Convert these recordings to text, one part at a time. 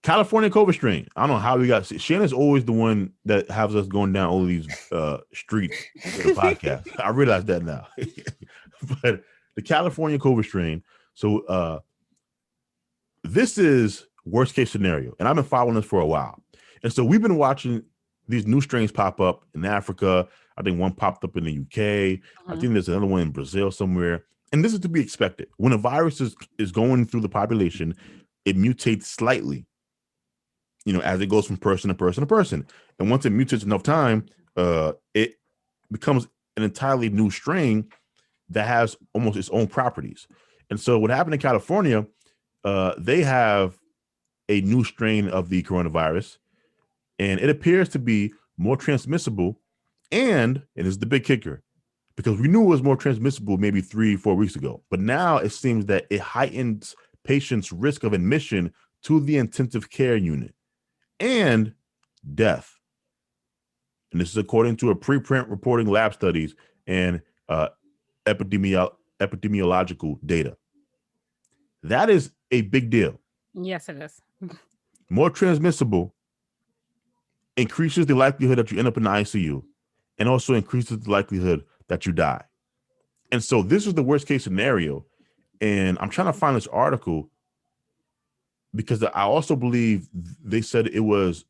California COVID strain. I don't know how we got. Shannon's always the one that has us going down all of these streets for the podcast. I realize that now. But the California COVID strain. So this is worst case scenario, and I've been following this for a while. And so we've been watching these new strains pop up in Africa. I think one popped up in the UK. I think there's another one in Brazil somewhere. And this is to be expected. When a virus is going through the population, it mutates slightly, as it goes from person to person to person. And once it mutates enough time, it becomes an entirely new strain that has almost its own properties. And so what happened in California, they have a new strain of the coronavirus, and it appears to be more transmissible. And it is the big kicker, because we knew it was more transmissible maybe 3-4 weeks ago. But now it seems that it heightens patients' risk of admission to the intensive care unit and death. And this is according to a preprint reporting lab studies and epidemiological data. That is a big deal. Yes, it is. More transmissible increases the likelihood that you end up in the ICU, and also increases the likelihood that you die. And so this is the worst case scenario. And I'm trying to find this article because I also believe they said it was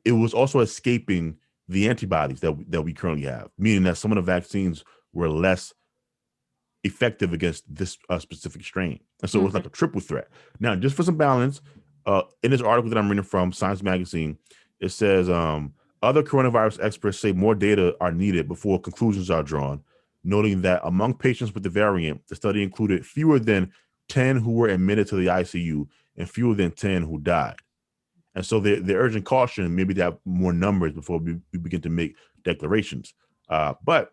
it was also escaping the antibodies that we currently have, meaning that some of the vaccines were less effective against this specific strain. And so it was like a triple threat. Now, just for some balance, in this article that I'm reading from Science Magazine, it says other coronavirus experts say more data are needed before conclusions are drawn, noting that among patients with the variant, the study included fewer than 10 who were admitted to the ICU and fewer than 10 who died. And so they're urging caution, maybe to have more numbers before we begin to make declarations. But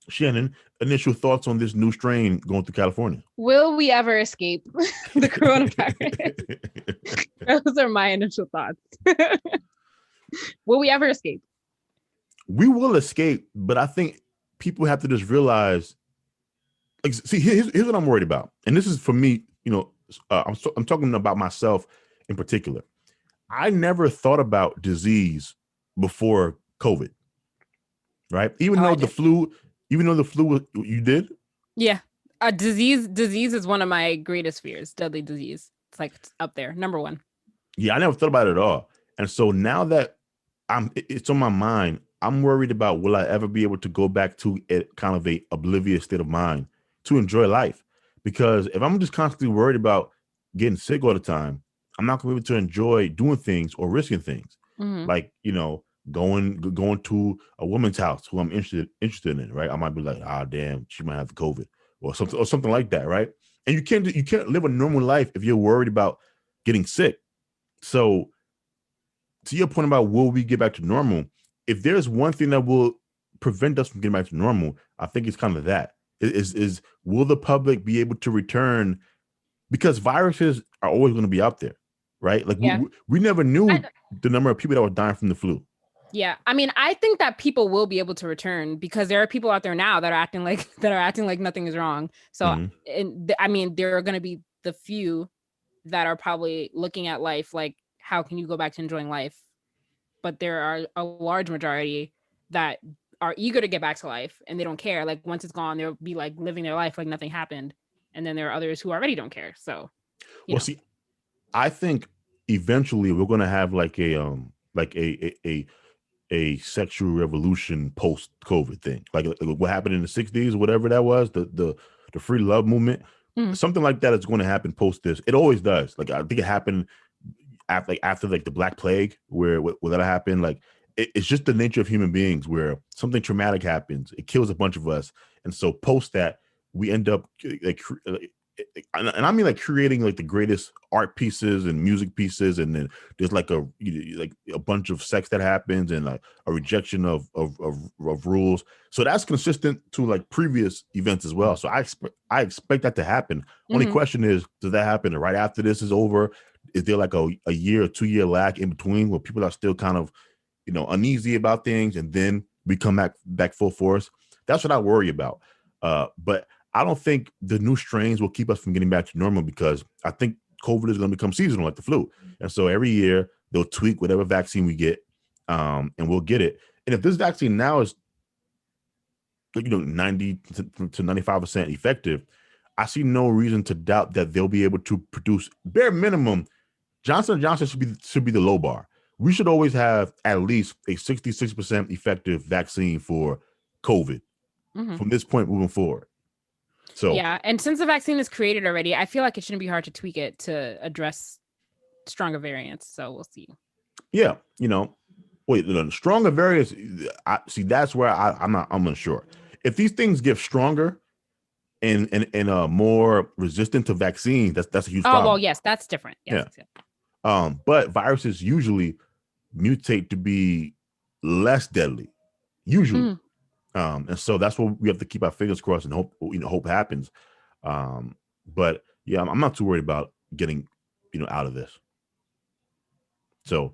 Shannon, initial thoughts on this new strain going through California? Will we ever escape the coronavirus? Those are my initial thoughts. Will we ever escape? We will escape, but I think people have to just realize, like, see, here's what I'm worried about. And this is for me, I'm talking about myself in particular. I never thought about disease before COVID, right? Even though the flu, you did? Yeah. Disease is one of my greatest fears, deadly disease. It's like up there, number one. Yeah, I never thought about it at all. And so now that it's on my mind, I'm worried about, will I ever be able to go back to a kind of a oblivious state of mind to enjoy life? Because if I'm just constantly worried about getting sick all the time, I'm not going to be able to enjoy doing things or risking things. Like, going to a woman's house who I'm interested in, right? I might be like, damn, she might have the COVID or something like that, right? And you can't live a normal life if you're worried about getting sick. So to your point about will we get back to normal, if there's one thing that will prevent us from getting back to normal, I think it's kind of that. Is will the public be able to return? Because viruses are always going to be out there, right? Like we never knew the number of people that were dying from the flu. Yeah, I mean, I think that people will be able to return because there are people out there now that are acting like nothing is wrong. So, I mean, there are going to be the few that are probably looking at life like, how can you go back to enjoying life? But there are a large majority that are eager to get back to life and they don't care. Like once it's gone, they'll be like living their life like nothing happened. And then there are others who already don't care. So, see, I think eventually we're going to have like a sexual revolution post COVID thing, like what happened in the 60s, whatever that was, the free love movement, something like that is going to happen post this. It always does. Like I think it happened after the Black Plague, where that happened. Like it's just the nature of human beings, where something traumatic happens, it kills a bunch of us, and so post that we end up like. And I mean, like creating like the greatest art pieces and music pieces, and then there's like a bunch of sex that happens and like a rejection of rules. So that's consistent to like previous events as well. So I expect that to happen. Only question is, does that happen right after this is over? Is there like a year or 2 year lag in between where people are still kind of uneasy about things, and then we come back full force? That's what I worry about. But I don't think the new strains will keep us from getting back to normal because I think COVID is going to become seasonal like the flu. And so every year they'll tweak whatever vaccine we get, and we'll get it. And if this vaccine now is 90 to 95% effective, I see no reason to doubt that they'll be able to produce bare minimum. Johnson & Johnson should be the low bar. We should always have at least a 66% effective vaccine for COVID from this point moving forward. So yeah, and since the vaccine is created already, I feel like it shouldn't be hard to tweak it to address stronger variants. So we'll see. Yeah, stronger variants. I see. That's where I'm unsure. If these things get stronger and more resistant to vaccines, that's a huge problem. Oh well, yes, that's different. Yes, yeah. But viruses usually mutate to be less deadly, usually. And so that's what we have to keep our fingers crossed and hope happens. But yeah, I'm not too worried about getting, out of this. So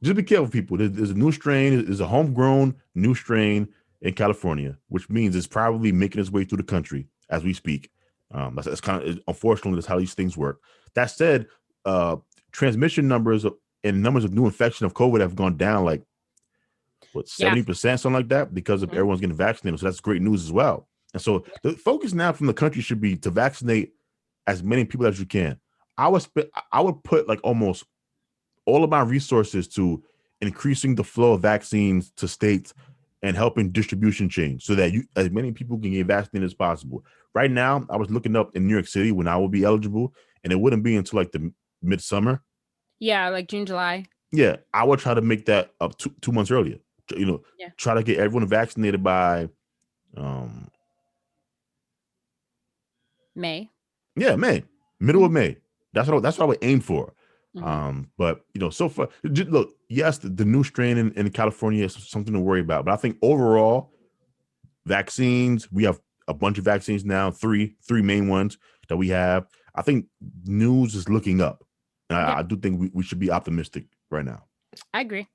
just be careful, people. There's a new strain. There's a homegrown new strain in California, which means it's probably making its way through the country as we speak. That's kind of, unfortunately, that's how these things work. That said, transmission numbers and numbers of new infection of COVID have gone down like 70%, something like that, because of everyone's getting vaccinated. So that's great news as well. And so the focus now from the country should be to vaccinate as many people as you can. I would put like almost all of my resources to increasing the flow of vaccines to states and helping distribution chains so that as many people can get vaccinated as possible. Right now, I was looking up in New York City when I would be eligible, and it wouldn't be until like the midsummer. Yeah, like June, July. Yeah, I would try to make that up 2 months earlier. Try to get everyone vaccinated by May. Yeah, May, middle of May. That's what I would aim for. But so far, look, yes, the new strain in California is something to worry about. But I think overall, vaccines, we have a bunch of vaccines now, three main ones that we have. I think news is looking up. And I do think we should be optimistic right now. I agree.